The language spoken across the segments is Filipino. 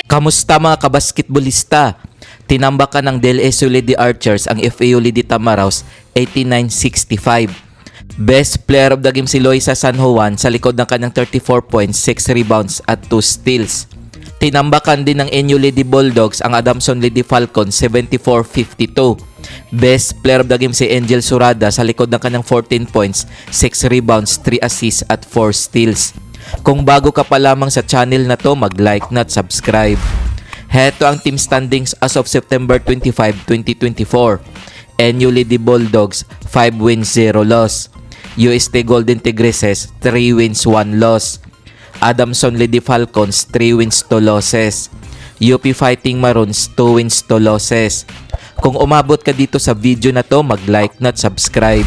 Kamusta mga kabasketbolista? Tinambakan ng DLSU Lady Archers ang FAU Lady Tamaraos 89-65. Best player of the game si Loisa San Juan sa likod ng kanyang 34 points, 6 rebounds at 2 steals. Tinambakan din ng NU Lady Bulldogs ang Adamson Lady Falcons 74-52. Best player of the game si Angel Surada sa likod ng kanyang 14 points, 6 rebounds, 3 assists at 4 steals. Kung bago ka pa lamang sa channel na to, mag-like na at subscribe. Heto ang team standings as of September 25, 2024. NU Lady Bulldogs 5 wins 0 loss. UST Golden Tigresses 3 wins 1 loss. Adamson Lady Falcons 3 wins 2 losses. UP Fighting Maroons 2 wins 2 losses. Kung umabot ka dito sa video na to, mag-like na at subscribe.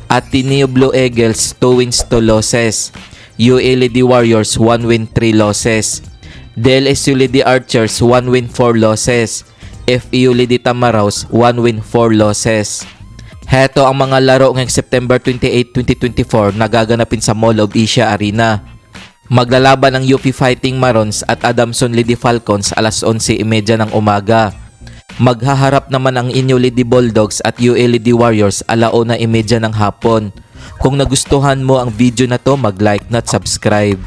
Ateneo Blue Eagles 2 wins 2 losses. UA Lady Warriors 1 win 3 losses. DLSU Lady Archers 1 win 4 losses. FAU Lady Tamaraos 1 win 4 losses. Heto ang mga laro ngayong September 28, 2024 na gaganapin sa Mall of Asia Arena. Maglalaban ang UP Fighting Maroons at Adamson Lady Falcons alas 11:30 ng umaga. Maghaharap naman ang NU Lady Bulldogs at UA Lady Warriors alauna 1:30 ng hapon. Kung nagustuhan mo ang video na to, mag-like na at subscribe.